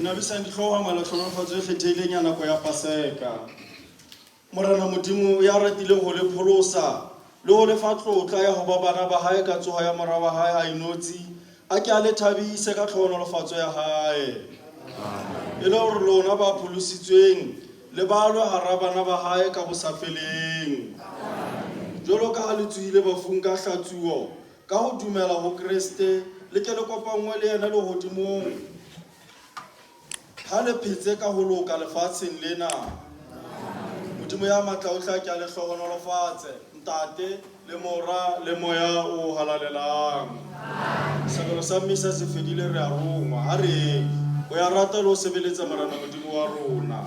Dinabisang dihlooho malatlhonolofatso e kgethehileng ya nako ya Paseka. Morena Modimo ya ratileng ho le pholosa le ho lefa tlotla ya ho ba bana ba hae ka tsoho ya mora wa hae a inotsi, a ke a le thabise ka tlhonolofatso ya hae. E le hore lona ba pholositsweng le balwe hara bana ba hae ka bosafeleng. Jwalo ka ha le tsohile bafung ka hlatsuo, ka ho dumela ho Kriste, le ke le kopangwe le yena lehodimong, ha le phetse ka ho loka lefatsheng lena. Modimo ya matla o tla ke a le hlohonolofatse, Ntate le Mora le Moya o halalelang. Sekolo sa mmisa se fedile, re a rongwa. Ha re o ya rata le ho sebeletsa Morena Modimo wa rona.